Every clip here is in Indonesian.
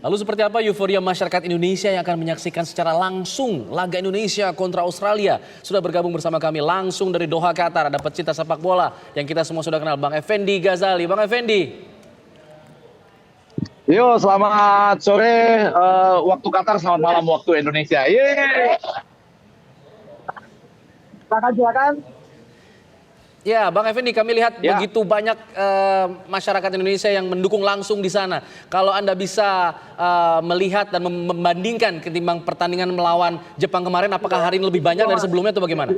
Lalu seperti apa euforia masyarakat Indonesia yang akan menyaksikan secara langsung laga Indonesia kontra Australia? Sudah bergabung bersama kami langsung dari Doha, Qatar. Ada pecinta sepak bola yang kita semua sudah kenal, Bang Effendi Ghazali. Bang Effendi. Yo, selamat sore waktu Qatar, selamat malam waktu Indonesia. Yeay. Silakan. Ya, Bang Effendi, kami lihat Ya. begitu banyak masyarakat Indonesia yang mendukung langsung di sana. Kalau Anda bisa melihat dan membandingkan ketimbang pertandingan melawan Jepang kemarin, apakah hari ini lebih banyak dari sebelumnya atau bagaimana?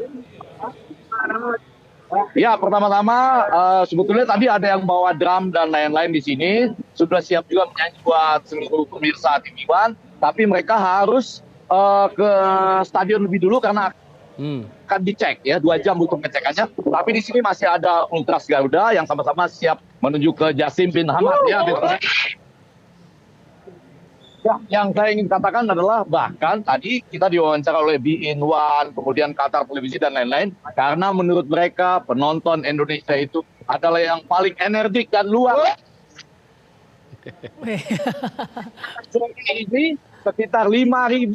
Ya, pertama-tama sebetulnya tadi ada yang bawa drum dan lain-lain di sini. Sudah siap juga menyanyi buat seluruh pemirsa TV One. Tapi mereka harus ke stadion lebih dulu karena akan dicek ya, 2 jam untuk pengecekannya. Tapi di sini masih ada Ultras Garuda yang sama-sama siap menuju ke Jasim bin Hamad ya. Ya, yang saya ingin katakan adalah bahkan tadi kita diwawancara oleh BeIN One, kemudian Qatar Televisi dan lain-lain, karena menurut mereka penonton Indonesia itu adalah yang paling energik dan luar. Ini sekitar 5.000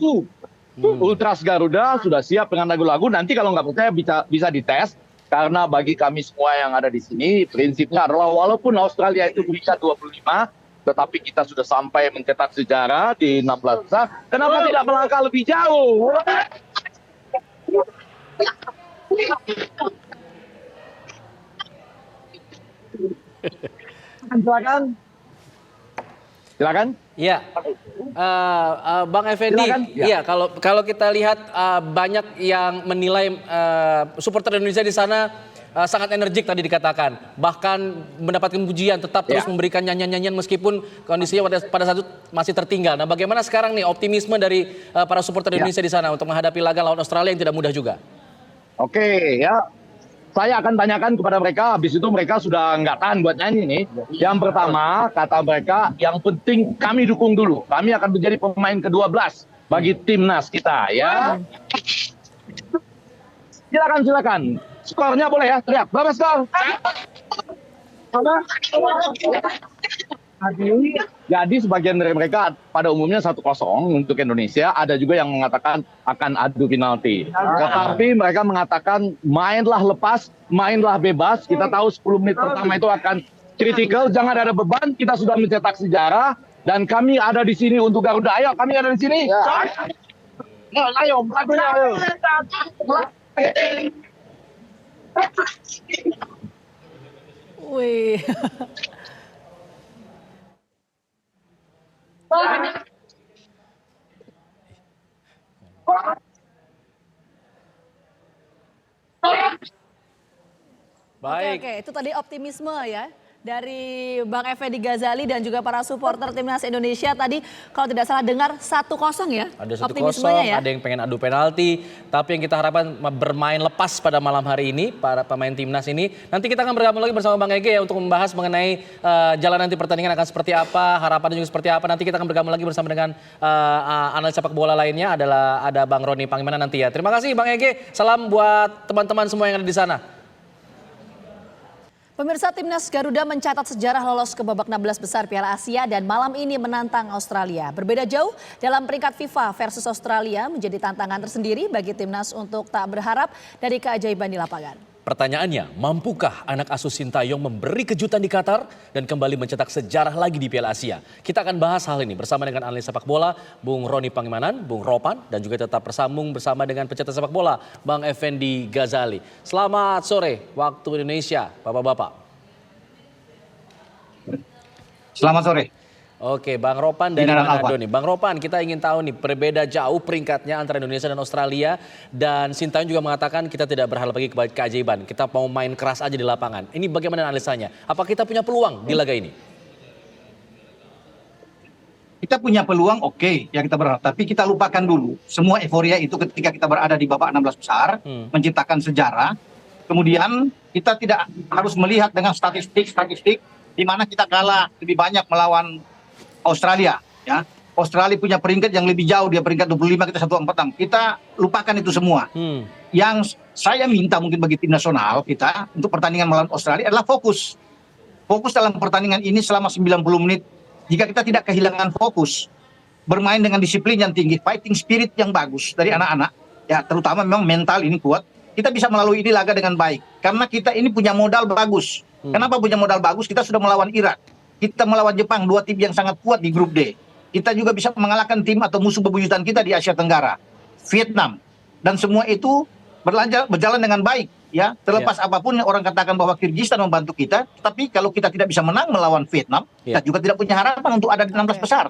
Ultras Garuda sudah siap dengan lagu-lagu. Nanti kalau nggak percaya bisa dites. Karena bagi kami semua yang ada di sini, prinsipnya adalah walaupun Australia itu berusia 25, tetapi kita sudah sampai mencetak sejarah di 16 besar. Kenapa tidak melangkah lebih jauh? Silakan. Ya, Bang Effendi, Silakan. ya kalau kita lihat banyak yang menilai supporter Indonesia di sana sangat energik tadi dikatakan, bahkan mendapatkan pujian, tetap terus memberikan nyanyian-nyanyian meskipun kondisinya pada saat itu masih tertinggal. Nah, bagaimana sekarang nih optimisme dari para supporter Indonesia di sana untuk menghadapi laga lawan Australia yang tidak mudah juga? Oke, ya. Saya akan tanyakan kepada mereka, habis itu mereka sudah nggak tahan buat nyanyi nih. Yang pertama, kata mereka, yang penting kami dukung dulu. Kami akan menjadi pemain ke-12 bagi timnas kita, ya. Silakan. Skornya boleh ya, teriak. Berapa skor? Jadi sebagian dari mereka pada umumnya 1-0 untuk Indonesia. Ada juga yang mengatakan akan adu penalti. Tetapi mereka mengatakan mainlah lepas, mainlah bebas. Kita tahu 10 menit pertama itu akan kritikal. Jangan ada beban, kita sudah mencetak sejarah. Dan kami ada di sini untuk Garuda. Ayo, kami ada di sini. Ayo, lagunya ayo. Wih. Baik. Oke, itu tadi optimisme ya dari Bang Effendi Ghazali dan juga para supporter timnas Indonesia tadi kalau tidak salah dengar 1-0 ya. Ada 1-0, optimismenya ya. ada yang pengen adu penalti, tapi yang kita harapkan bermain lepas pada malam hari ini para pemain timnas ini. Nanti kita akan bergabung lagi bersama Bang Ege ya untuk membahas mengenai jalan nanti pertandingan akan seperti apa, harapannya juga seperti apa. Nanti kita akan bergabung lagi bersama dengan analis sepak bola lainnya, ada Bang Roni Pangemanan nanti ya. Terima kasih Bang Ege, salam buat teman-teman semua yang ada di sana. Pemirsa, timnas Garuda mencatat sejarah lolos ke babak 16 besar Piala Asia dan malam ini menantang Australia. Berbeda jauh dalam peringkat FIFA versus Australia menjadi tantangan tersendiri bagi timnas untuk tak berharap dari keajaiban di lapangan. Pertanyaannya, mampukah anak asuh Sintayong memberi kejutan di Qatar dan kembali mencetak sejarah lagi di Piala Asia? Kita akan bahas hal ini bersama dengan analis sepak bola, Bung Roni Pangemanan, Bung Ropan, dan juga tetap bersambung bersama dengan pecinta sepak bola, Bang Effendi Ghazali. Selamat sore waktu Indonesia, Bapak-Bapak. Selamat sore. Oke, Bang Ropan dari Manado nih. Bang Ropan, kita ingin tahu nih, berbeda jauh peringkatnya antara Indonesia dan Australia. Dan Sintayong juga mengatakan kita tidak berharap lagi kepada keajaiban. Kita mau main keras aja di lapangan. Ini bagaimana analisanya? Apa kita punya peluang di laga ini? Kita punya peluang, oke, yang kita berharap. Tapi kita lupakan dulu semua euforia itu ketika kita berada di babak 16 besar, menciptakan sejarah. Kemudian kita tidak harus melihat dengan statistik di mana kita kalah lebih banyak melawan Australia, ya. Australia punya peringkat yang lebih jauh, dia peringkat 25, kita 146. Kita lupakan itu semua. Yang saya minta mungkin bagi tim nasional kita untuk pertandingan melawan Australia adalah fokus. Fokus dalam pertandingan ini selama 90 menit. Jika kita tidak kehilangan fokus, bermain dengan disiplin yang tinggi, fighting spirit yang bagus dari anak-anak, ya terutama memang mental ini kuat, kita bisa melalui ini laga dengan baik. Karena kita ini punya modal bagus. Kenapa punya modal bagus? Kita sudah melawan Irak, kita melawan Jepang, dua tim yang sangat kuat di grup D. Kita juga bisa mengalahkan tim atau musuh bebuyutan kita di Asia Tenggara, Vietnam, dan semua itu berjalan dengan baik. Ya, terlepas apapun yang orang katakan bahwa Kyrgyzstan membantu kita, tapi kalau kita tidak bisa menang melawan Vietnam, kita juga tidak punya harapan untuk ada di 16 besar.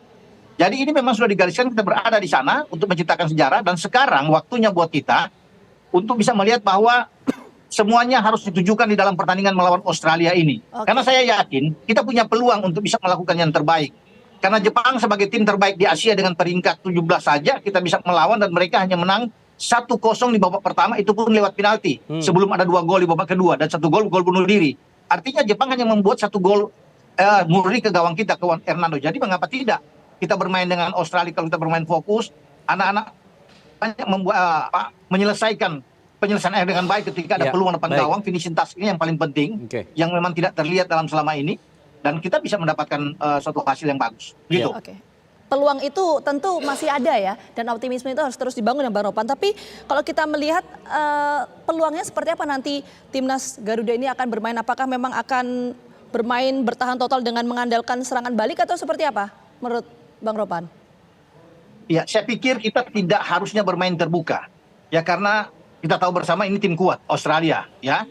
Jadi ini memang sudah digariskan kita berada di sana untuk menciptakan sejarah, dan sekarang waktunya buat kita untuk bisa melihat bahwa semuanya harus ditujukan di dalam pertandingan melawan Australia ini. Karena saya yakin kita punya peluang untuk bisa melakukan yang terbaik. Karena Jepang sebagai tim terbaik di Asia dengan peringkat 17 saja kita bisa melawan, dan mereka hanya menang 1-0 di babak pertama, itu pun lewat penalti. Sebelum ada 2 gol di babak kedua dan 1 gol bunuh diri. Artinya Jepang hanya membuat 1 gol murni ke gawang kita, ke Juan Hernando. Jadi mengapa tidak kita bermain dengan Australia? Kalau kita bermain fokus, anak-anak banyak menyelesaikan penyelesaian air dengan baik ketika ada peluang depan gawang. Finishing task ini yang paling penting, yang memang tidak terlihat dalam selama ini, dan kita bisa mendapatkan suatu hasil yang bagus. Gitu. Peluang itu tentu masih ada ya, dan optimisme itu harus terus dibangun ya Bang Ropan. Tapi kalau kita melihat peluangnya seperti apa nanti timnas Garuda ini akan bermain, apakah memang akan bermain bertahan total dengan mengandalkan serangan balik atau seperti apa menurut Bang Ropan? Ya, saya pikir kita tidak harusnya bermain terbuka. Ya, karena kita tahu bersama ini tim kuat, Australia. Ya,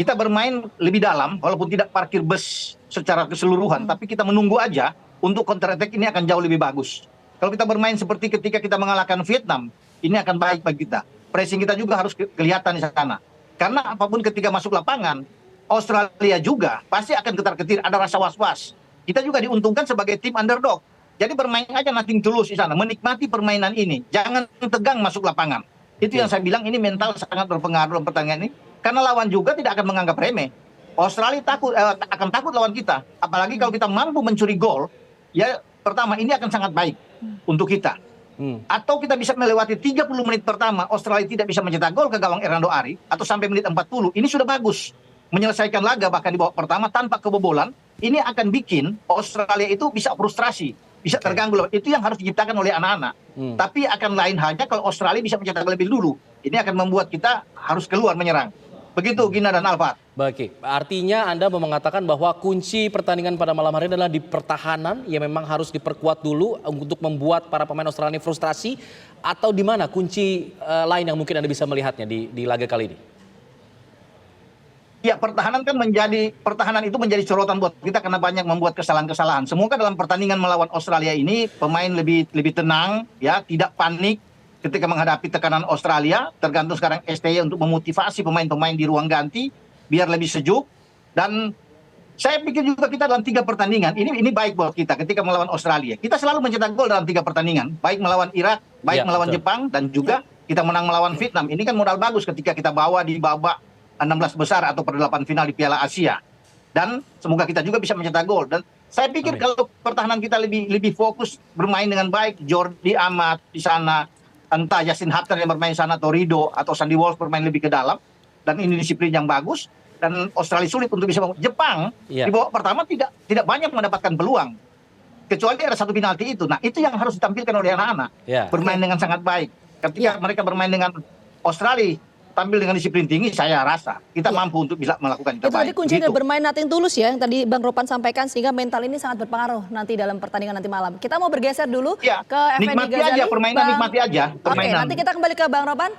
kita bermain lebih dalam, walaupun tidak parkir bus secara keseluruhan, tapi kita menunggu aja. Untuk counter attack ini akan jauh lebih bagus. Kalau kita bermain seperti ketika kita mengalahkan Vietnam, ini akan baik bagi kita. Pressing kita juga harus kelihatan di sana. Karena apapun ketika masuk lapangan, Australia juga pasti akan ketar-ketir, ada rasa was-was. Kita juga diuntungkan sebagai tim underdog. Jadi bermain aja nothing tulus di sana, menikmati permainan ini. Jangan tegang masuk lapangan. Itu yang saya bilang, ini mental sangat berpengaruh dalam pertandingan ini. Karena lawan juga tidak akan menganggap remeh. Australia akan takut lawan kita. Apalagi kalau kita mampu mencuri gol, ya pertama ini akan sangat baik untuk kita. Atau kita bisa melewati 30 menit pertama Australia tidak bisa mencetak gol ke gawang Hernando Ari, atau sampai menit 40, ini sudah bagus. Menyelesaikan laga bahkan di babak pertama tanpa kebobolan, ini akan bikin Australia itu bisa frustrasi, bisa terganggu. Itu yang harus diciptakan oleh anak-anak. Tapi akan lain halnya kalau Australia bisa mencetak lebih dulu. Ini akan membuat kita harus keluar menyerang. Begitu Gina dan Alfa. Baik, artinya Anda mau mengatakan bahwa kunci pertandingan pada malam hari ini adalah di pertahanan, yang memang harus diperkuat dulu untuk membuat para pemain Australia ini frustrasi, atau di mana kunci lain yang mungkin Anda bisa melihatnya di laga kali ini? Ya, pertahanan itu menjadi sorotan buat kita karena banyak membuat kesalahan-kesalahan. Semoga dalam pertandingan melawan Australia ini pemain lebih tenang, ya, tidak panik ketika menghadapi tekanan Australia. Tergantung sekarang STY untuk memotivasi pemain-pemain di ruang ganti biar lebih sejuk. Dan saya pikir juga kita dalam 3 pertandingan ini baik buat kita ketika melawan Australia. Kita selalu mencetak gol dalam 3 pertandingan, baik melawan Irak, baik melawan Jepang, dan juga kita menang melawan Vietnam. Ini kan modal bagus ketika kita bawa di babak 16 besar atau per-8 final di Piala Asia. Dan semoga kita juga bisa mencetak gol. Dan saya pikir kalau pertahanan kita lebih fokus bermain dengan baik, Jordi Amat di sana, entah Justin Hutton yang bermain sana, atau Rido atau Sandy Walsh bermain lebih ke dalam, dan ini disiplin yang bagus, dan Australia sulit untuk bisa Jepang di babak pertama tidak banyak mendapatkan peluang kecuali ada 1 penalti itu. Nah, itu yang harus ditampilkan oleh anak-anak, bermain dengan sangat baik. Ketika mereka bermain dengan Australia tampil dengan disiplin tinggi, saya rasa kita mampu untuk bisa melakukan yang terbaik. Itu tadi kuncinya bermain nothing tulus ya, yang tadi Bang Ropan sampaikan, sehingga mental ini sangat berpengaruh nanti dalam pertandingan nanti malam. Kita mau bergeser dulu ke Effendi Ghazali. Nikmati aja permainan. Oke, nanti kita kembali ke Bang Ropan.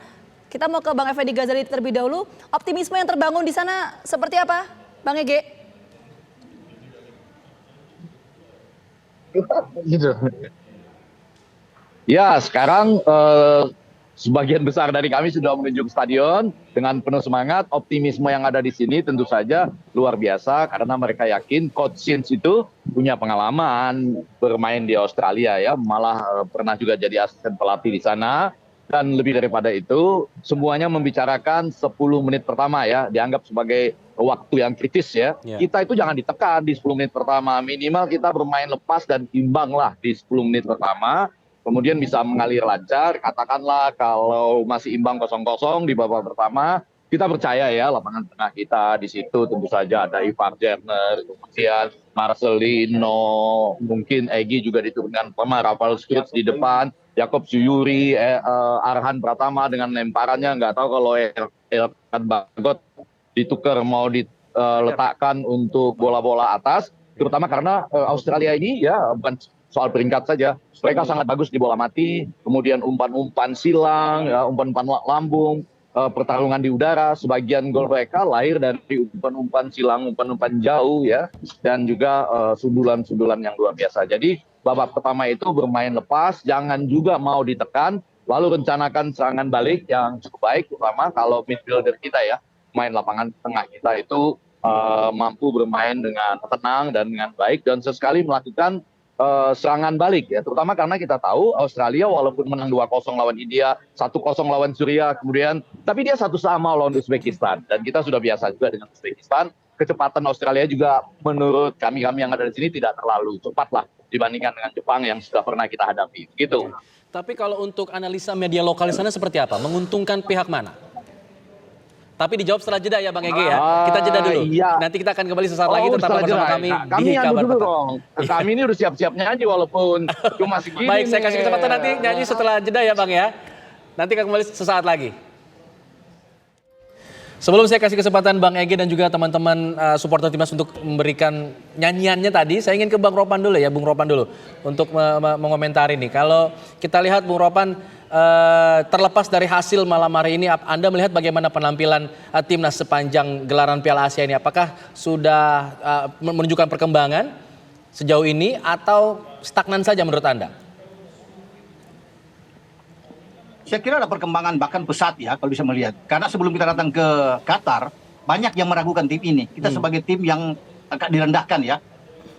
Kita mau ke Bang Effendi Ghazali terlebih dahulu. Optimisme yang terbangun di sana seperti apa, Bang Ege? Gitu. Ya, sekarang sebagian besar dari kami sudah menuju ke stadion dengan penuh semangat. Optimisme yang ada di sini tentu saja luar biasa karena mereka yakin Coach Shins itu punya pengalaman bermain di Australia, ya, malah pernah juga jadi asisten pelatih di sana. Dan lebih daripada itu, semuanya membicarakan 10 menit pertama, ya, dianggap sebagai waktu yang kritis, ya. Kita itu jangan ditekan di 10 menit pertama, minimal kita bermain lepas dan imbang lah di 10 menit pertama. Kemudian bisa mengalir lancar, katakanlah kalau masih imbang 0-0 di babak pertama, kita percaya ya lapangan tengah kita di situ tentu saja ada Ivar Jerner, kemudian Marcelino, mungkin Egy juga diturunkan sama Rafael Struijs di depan, Jakob Suyuri, Arhan Pratama dengan lemparannya nggak tahu kalau Elkan Bagot ditukar mau diletakkan untuk bola-bola atas, terutama karena Australia ini ya bukan soal peringkat saja, mereka sangat bagus di bola mati, kemudian umpan-umpan silang, ya, umpan-umpan lambung, pertarungan di udara, sebagian gol mereka lahir dari umpan-umpan silang, umpan-umpan jauh ya, dan juga sundulan-sundulan yang luar biasa. Jadi babak pertama itu bermain lepas, jangan juga mau ditekan, lalu rencanakan serangan balik yang cukup baik, terutama kalau midfielder kita ya, main lapangan tengah kita itu mampu bermain dengan tenang dan dengan baik, dan sesekali melakukan serangan balik ya, terutama karena kita tahu Australia walaupun menang 2-0 lawan India, 1-0 lawan Suriah kemudian, tapi dia 1-1 lawan Uzbekistan, dan kita sudah biasa juga dengan Uzbekistan. Kecepatan Australia juga menurut kami yang ada di sini tidak terlalu cepat lah dibandingkan dengan Jepang yang sudah pernah kita hadapi gitu. Tapi kalau untuk analisa media lokal di sana seperti apa? Menguntungkan pihak mana? Tapi dijawab setelah jeda ya Bang Ege ya. Kita jeda dulu. Iya. Nanti kita akan kembali sesaat lagi tetap bersama kami kami di Kabar dulu Petang. dong. Kami ini udah siap-siap nyanyi walaupun cuma segini. Baik, saya kasih nih. kesempatan nanti nyanyi setelah jeda ya Bang ya. Nanti akan kembali sesaat lagi. Sebelum saya kasih kesempatan Bang Ege dan juga teman-teman supporter timnas untuk memberikan nyanyiannya tadi, saya ingin ke Bang Ropan dulu ya, Bung Ropan dulu untuk mengomentari nih. Kalau kita lihat Bung Ropan, terlepas dari hasil malam hari ini, Anda melihat bagaimana penampilan timnas sepanjang gelaran Piala Asia ini? Apakah sudah menunjukkan perkembangan sejauh ini atau stagnan saja menurut Anda? Saya kira ada perkembangan bahkan pesat ya kalau bisa melihat. Karena sebelum kita datang ke Qatar, banyak yang meragukan tim ini. Kita sebagai tim yang agak direndahkan ya,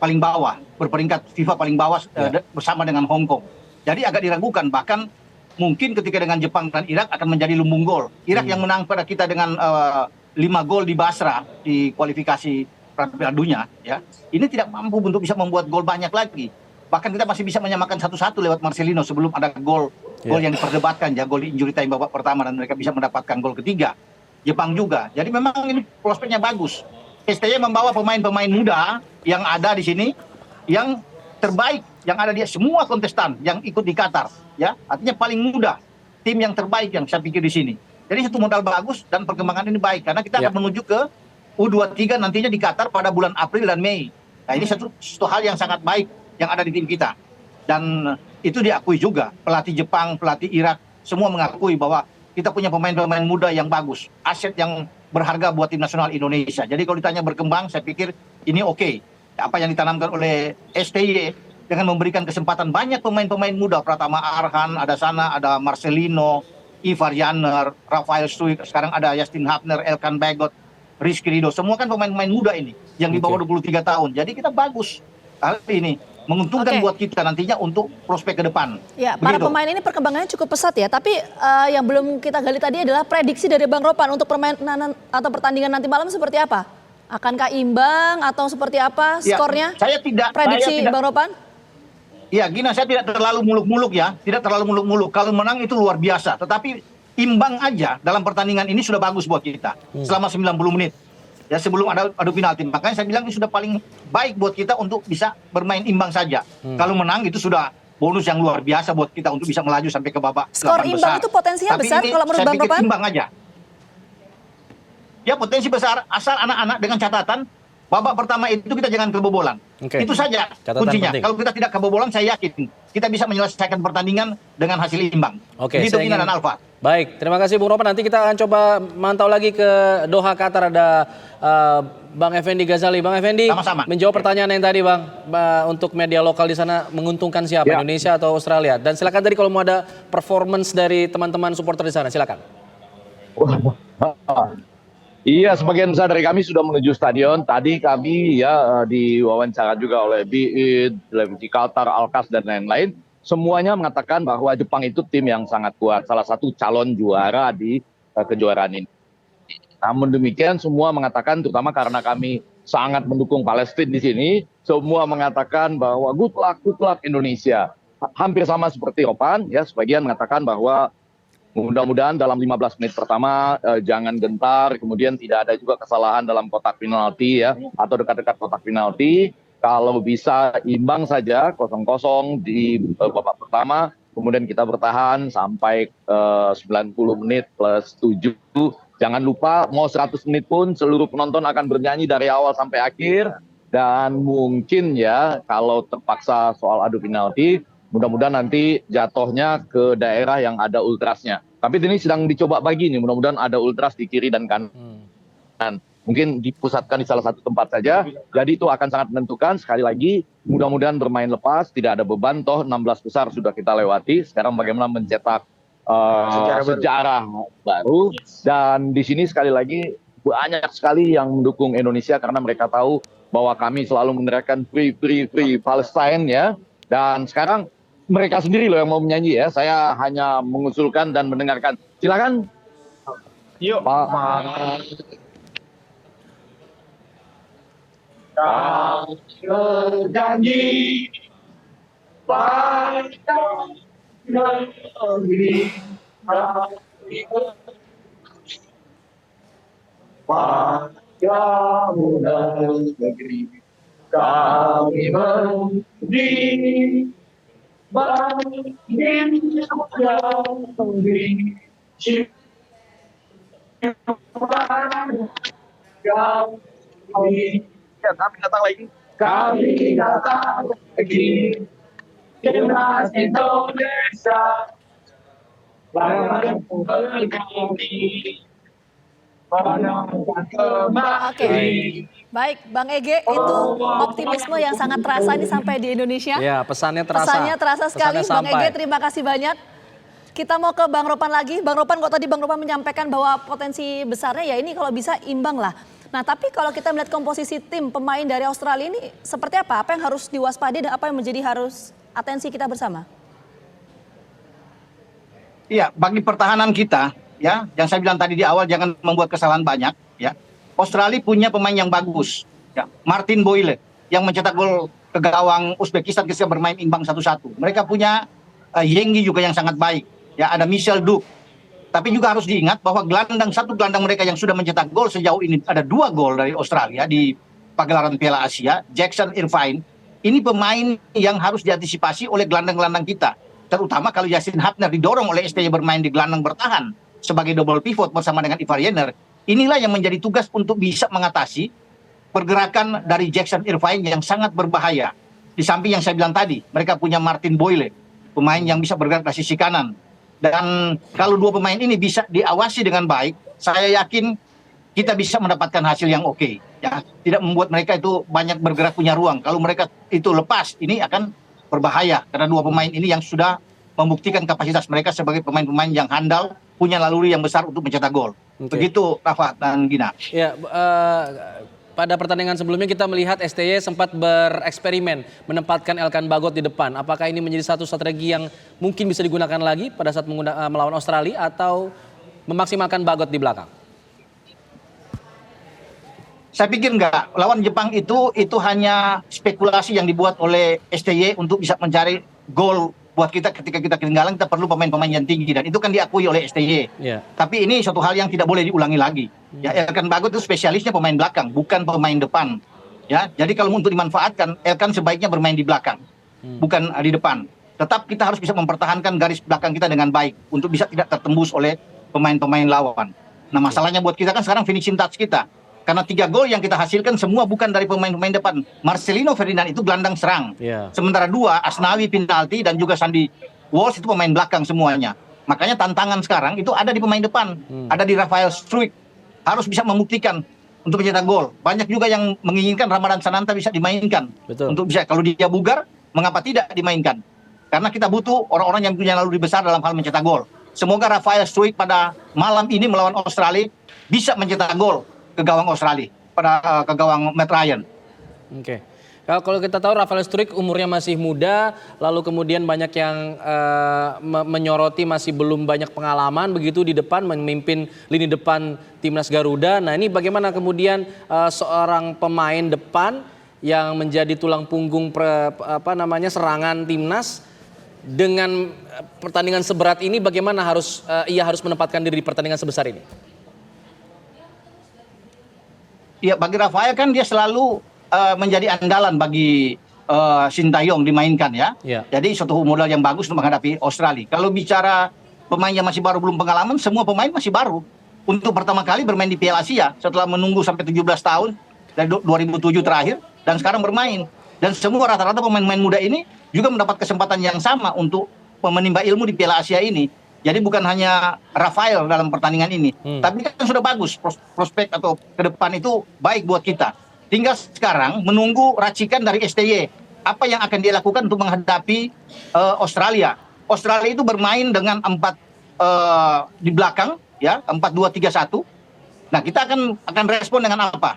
paling bawah, berperingkat FIFA paling bawah bersama dengan Hong Kong. Jadi agak diragukan, bahkan mungkin ketika dengan Jepang dan Irak akan menjadi lumbung gol. Irak yang menang pada kita dengan 5 gol di Basra di kualifikasi Piala Dunia ya. Ini tidak mampu untuk bisa membuat gol banyak lagi. Bahkan kita masih bisa menyamakan 1-1 lewat Marcelino sebelum ada gol yang diperdebatkan ya, gol di injury time babak pertama dan mereka bisa mendapatkan gol ketiga. Jepang juga. Jadi memang ini prospeknya bagus. STY membawa pemain-pemain muda yang ada di sini yang terbaik yang ada di semua kontestan yang ikut di Qatar ya. Artinya paling muda, tim yang terbaik yang saya pikir di sini. Jadi satu modal bagus dan perkembangan ini baik karena kita akan menuju ke U23 nantinya di Qatar pada bulan April dan Mei. Nah, ini satu hal yang sangat baik yang ada di tim kita. Dan itu diakui juga. Pelatih Jepang, pelatih Irak, semua mengakui bahwa kita punya pemain-pemain muda yang bagus. Aset yang berharga buat tim nasional Indonesia. Jadi kalau ditanya berkembang, saya pikir ini oke. Apa yang ditanamkan oleh STY dengan memberikan kesempatan banyak pemain-pemain muda. Pratama Arhan, ada sana, ada Marcelino, Ivar Janner, Rafael Struijs, sekarang ada Justin Hapner, Elkan Bagot, Rizky Ridho. Semua kan pemain-pemain muda ini yang di bawah 23 tahun. Jadi kita bagus. Hal ini menguntungkan buat kita nantinya untuk prospek ke depan. Ya, para pemain ini perkembangannya cukup pesat ya. Tapi yang belum kita gali tadi adalah prediksi dari Bang Ropan untuk permainan atau pertandingan nanti malam seperti apa? Akankah imbang atau seperti apa skornya? Saya tidak. Prediksi Bang Ropan? Ya, Gina, saya tidak terlalu muluk-muluk ya. Tidak terlalu muluk-muluk. Kalau menang itu luar biasa. Tetapi imbang aja dalam pertandingan ini sudah bagus buat kita. Selama 90 menit. Ya, sebelum adu penalti. Makanya saya bilang ini sudah paling baik buat kita untuk bisa bermain imbang saja. Kalau menang itu sudah bonus yang luar biasa buat kita untuk bisa melaju sampai ke babak 8 besar. Skor imbang itu potensinya besar kalau menurut Bang Ropan? Imbang aja. Ya, potensi besar asal anak-anak dengan catatan babak pertama itu kita jangan kebobolan. Itu saja kuncinya. Kalau kita tidak kebobolan, saya yakin kita bisa menyelesaikan pertandingan dengan hasil imbang. Itu Gina dan Alfa. Baik, terima kasih Bung Ropan. Nanti kita akan coba mantau lagi ke Doha, Qatar. Ada Bang Effendi Ghazali. Bang Effendi, menjawab pertanyaan yang tadi Bang, untuk media lokal di sana menguntungkan siapa, Indonesia atau Australia? Dan silakan tadi kalau mau ada performance dari teman-teman supporter di sana, silakan. Iya, sebagian besar dari kami sudah menuju stadion. Tadi kami ya diwawancara juga oleh Biid, Televisi Qatar, Alkas dan lain-lain. Semuanya mengatakan bahwa Jepang itu tim yang sangat kuat, salah satu calon juara di kejuaraan ini. Namun demikian semua mengatakan, terutama karena kami sangat mendukung Palestina di sini, semua mengatakan bahwa good luck Indonesia. Hampir sama seperti Ropan, ya, sebagian mengatakan bahwa Mudah-mudahan dalam 15 menit pertama jangan gentar, kemudian tidak ada juga kesalahan dalam kotak penalti ya, atau dekat-dekat kotak penalti. Kalau bisa imbang saja 0-0 di babak pertama, kemudian kita bertahan sampai 90 menit plus 7. Jangan lupa mau 100 menit pun seluruh penonton akan bernyanyi dari awal sampai akhir. Dan mungkin ya kalau terpaksa soal adu penalti, mudah-mudahan nanti jatuhnya ke daerah yang ada ultrasnya. Tapi ini sedang dicoba bagi nih, mudah-mudahan ada ultras di kiri dan kanan. Mungkin dipusatkan di salah satu tempat saja. Jadi itu akan sangat menentukan. Sekali lagi, mudah-mudahan bermain lepas, tidak ada beban. Toh 16 besar sudah kita lewati. Sekarang bagaimana mencetak sejarah baru. Dan di sini sekali lagi banyak sekali yang mendukung Indonesia karena mereka tahu bahwa kami selalu meneriakan free Palestine ya. Dan sekarang mereka sendiri loh yang mau menyanyi ya. Saya hanya mengusulkan dan mendengarkan. Silakan. Yuk. Pak. Janji pada negeri pada negeri kami mendiri bangkit yang negeri Kami datang lagi. Kami datang lagi, timnas Indonesia, lawan kami, menangkan kembali. Baik, Bang Ege, itu optimisme yang sangat terasa nih sampai di Indonesia. Ya, pesannya terasa. Pesannya terasa sekali, Pesannya Bang sampai. Ege, terima kasih banyak. Kita mau ke Bang Ropan lagi. Bang Ropan, kok tadi Bang Ropan menyampaikan bahwa potensi besarnya ya ini kalau bisa imbang lah. Nah, tapi kalau kita melihat komposisi tim pemain dari Australia ini seperti apa? Apa yang harus diwaspadai dan apa yang menjadi harus atensi kita bersama? Iya, bagi pertahanan kita, ya, yang saya bilang tadi di awal jangan membuat kesalahan banyak, ya. Australia punya pemain yang bagus, ya. Martin Boyle yang mencetak gol ke gawang Uzbekistan ketika bermain imbang 1-1. Mereka punya Yengi juga yang sangat baik, ya. Ada Michel Duke. Tapi juga harus diingat bahwa satu gelandang mereka yang sudah mencetak gol sejauh ini ada 2 gol dari Australia di pagelaran Piala Asia, Jackson Irvine. Ini pemain yang harus diantisipasi oleh gelandang-gelandang kita. Terutama kalau Justin Hubner didorong oleh STY bermain di gelandang bertahan sebagai double pivot bersama dengan Ivar Jenner. Inilah yang menjadi tugas untuk bisa mengatasi pergerakan dari Jackson Irvine yang sangat berbahaya. Di samping yang saya bilang tadi, mereka punya Martin Boyle, pemain yang bisa bergerak dari sisi kanan. Dan kalau 2 pemain ini bisa diawasi dengan baik, saya yakin kita bisa mendapatkan hasil yang oke. Ya, tidak membuat mereka itu banyak bergerak punya ruang. Kalau mereka itu lepas, ini akan berbahaya karena 2 pemain ini yang sudah membuktikan kapasitas mereka sebagai pemain-pemain yang handal, punya naluri yang besar untuk mencetak gol. Begitu, Rafa dan Gina. Ya, pada pertandingan sebelumnya kita melihat STY sempat bereksperimen menempatkan Elkan Bagot di depan. Apakah ini menjadi satu strategi yang mungkin bisa digunakan lagi pada saat melawan Australia atau memaksimalkan Bagot di belakang? Saya pikir enggak. Lawan Jepang itu hanya spekulasi yang dibuat oleh STY untuk bisa mencari gol buat kita ketika kita ketinggalan. Kita perlu pemain-pemain yang tinggi dan itu kan diakui oleh STY. Yeah. Tapi ini suatu hal yang tidak boleh diulangi lagi. Ya, Elkan Bagot itu spesialisnya pemain belakang, bukan pemain depan. Ya, jadi kalau untuk dimanfaatkan, Elkan sebaiknya bermain di belakang, bukan di depan. Tetap kita harus bisa mempertahankan garis belakang kita dengan baik untuk bisa tidak tertembus oleh pemain-pemain lawan. Nah, masalahnya buat kita kan sekarang finishing touch kita. Karena 3 gol yang kita hasilkan semua bukan dari pemain-pemain depan. Marcelino Ferdinand itu gelandang serang. Yeah. Sementara 2, Asnawi penalti dan juga Sandy Walsh itu pemain belakang semuanya. Makanya tantangan sekarang itu ada di pemain depan. Ada di Rafael Struijk. Harus bisa membuktikan untuk mencetak gol. Banyak juga yang menginginkan Ramadan Sananta bisa dimainkan. Betul. Untuk bisa, kalau dia bugar, mengapa tidak dimainkan? Karena kita butuh orang-orang yang punya naluri besar dalam hal mencetak gol. Semoga Rafael Struijk pada malam ini melawan Australia bisa mencetak gol ke gawang Australia, ke gawang Matt Ryan. Oke. Kalau kita tahu Rafael Struijk umurnya masih muda, lalu kemudian banyak yang menyoroti masih belum banyak pengalaman begitu di depan memimpin lini depan timnas Garuda. Nah, ini bagaimana kemudian seorang pemain depan yang menjadi tulang punggung serangan timnas dengan pertandingan seberat ini bagaimana ia harus menempatkan diri di pertandingan sebesar ini? Ya bagi Rafael kan dia selalu menjadi andalan bagi Sintayong dimainkan ya. Ya. Jadi suatu modal yang bagus untuk menghadapi Australia. Kalau bicara pemain yang masih baru belum pengalaman, semua pemain masih baru. Untuk pertama kali bermain di Piala Asia setelah menunggu sampai 17 tahun dari 2007 terakhir dan sekarang bermain. Dan semua rata-rata pemain-pemain muda ini juga mendapat kesempatan yang sama untuk menimba ilmu di Piala Asia ini. Jadi bukan hanya Rafael dalam pertandingan ini, tapi kan sudah bagus prospek atau ke depan itu baik buat kita. Tinggal sekarang menunggu racikan dari STY. Apa yang akan dia lakukan untuk menghadapi Australia? Australia itu bermain dengan 4 di belakang, ya 4-2-3-1. Nah kita akan respon dengan apa?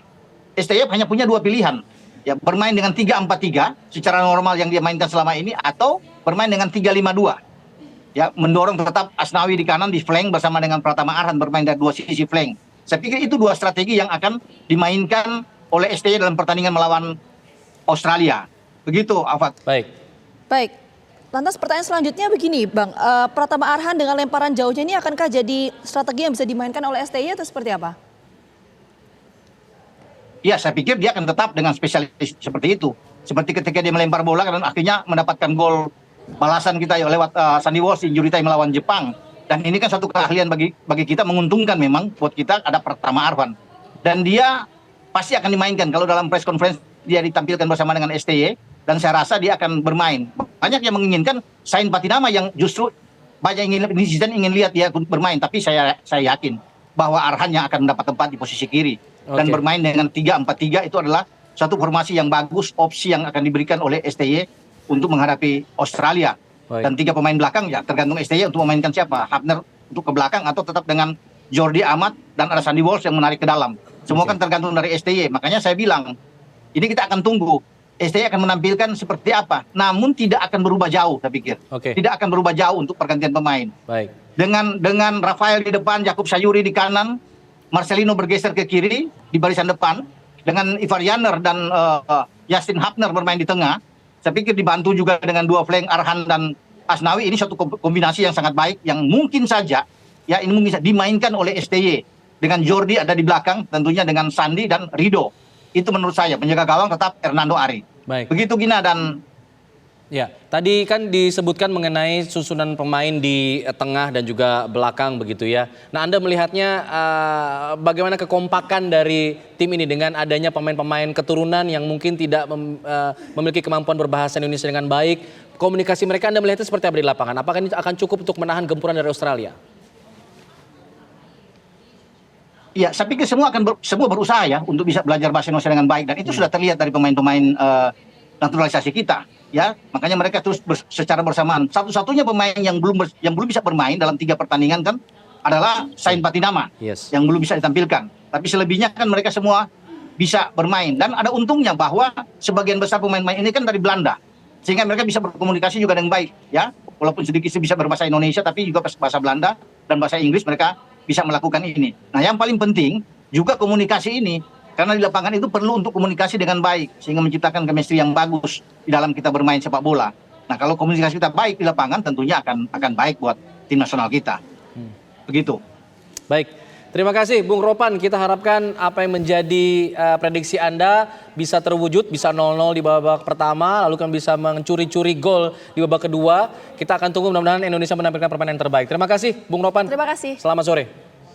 STY hanya punya 2 pilihan. Ya, bermain dengan 3-4-3 secara normal yang dia mainkan selama ini atau bermain dengan 3-5-2. Ya, mendorong tetap Asnawi di kanan di flank bersama dengan Pratama Arhan bermain dari 2 sisi flank. Saya pikir itu 2 strategi yang akan dimainkan oleh STY dalam pertandingan melawan Australia. Begitu, Afat. Baik. Lantas pertanyaan selanjutnya begini, Bang. Pratama Arhan dengan lemparan jauhnya ini akankah jadi strategi yang bisa dimainkan oleh STY atau seperti apa? Ya, saya pikir dia akan tetap dengan spesialis seperti itu. Seperti ketika dia melempar bola dan akhirnya mendapatkan gol balasan kita ya lewat Sandy Walsh injury time melawan Jepang. Dan ini kan satu keahlian bagi kita, menguntungkan memang buat kita ada Pratama Arhan. Dan dia pasti akan dimainkan kalau dalam press conference dia ditampilkan bersama dengan STY dan saya rasa dia akan bermain. Banyak yang menginginkan Sain Patinama yang justru banyak netizen ingin lihat dia bermain, tapi saya yakin bahwa Arhan yang akan mendapat tempat di posisi kiri. Dan bermain dengan 3-4-3 itu adalah satu formasi yang bagus, opsi yang akan diberikan oleh STY untuk menghadapi Australia. Dan 3 pemain belakang ya tergantung STY untuk memainkan siapa. Hafner untuk ke belakang atau tetap dengan Jordi Amat dan ada Sandy Walsh yang menarik ke dalam. Semua kan tergantung dari STY. Makanya saya bilang, ini kita akan tunggu. STY akan menampilkan seperti apa. Namun tidak akan berubah jauh, saya pikir. Tidak akan berubah jauh untuk pergantian pemain. Dengan Rafael di depan, Jakub Sayuri di kanan, Marcelino bergeser ke kiri di barisan depan dengan Ivar Yaner dan Justin Hafner bermain di tengah. Saya pikir dibantu juga dengan 2 flank Arhan dan Asnawi. Ini suatu kombinasi yang sangat baik yang mungkin saja ya ini mungkin bisa dimainkan oleh STY dengan Jordi ada di belakang, tentunya dengan Sandi dan Rido. Itu menurut saya penjaga gawang tetap Hernando Ari. Begitu Gina dan ya, tadi kan disebutkan mengenai susunan pemain di tengah dan juga belakang begitu ya. Nah, Anda melihatnya bagaimana kekompakan dari tim ini dengan adanya pemain-pemain keturunan yang mungkin tidak memiliki kemampuan berbahasa Indonesia dengan baik. Komunikasi mereka Anda melihatnya seperti apa di lapangan? Apakah ini akan cukup untuk menahan gempuran dari Australia? Ya, saya pikir semua berusaha ya untuk bisa belajar bahasa Indonesia dengan baik dan itu sudah terlihat dari pemain-pemain naturalisasi kita. Ya, makanya mereka terus secara bersamaan. Satu-satunya pemain yang belum bisa bermain dalam 3 pertandingan kan adalah Sain Patinama yang belum bisa ditampilkan. Tapi selebihnya kan mereka semua bisa bermain dan ada untungnya bahwa sebagian besar pemain-pemain ini kan dari Belanda sehingga mereka bisa berkomunikasi juga dengan baik. Ya, walaupun sedikit bisa berbahasa Indonesia tapi juga bahasa Belanda dan bahasa Inggris mereka bisa melakukan ini. Nah, yang paling penting juga komunikasi ini. Karena di lapangan itu perlu untuk komunikasi dengan baik sehingga menciptakan chemistry yang bagus di dalam kita bermain sepak bola. Nah, kalau komunikasi kita baik di lapangan tentunya akan baik buat tim nasional kita. Begitu. Baik. Terima kasih Bung Ropan. Kita harapkan apa yang menjadi prediksi Anda bisa terwujud, bisa 0-0 di babak pertama, lalu kan bisa mencuri-curi gol di babak kedua. Kita akan tunggu mudah-mudahan Indonesia menampilkan permainan yang terbaik. Terima kasih Bung Ropan. Terima kasih. Selamat sore.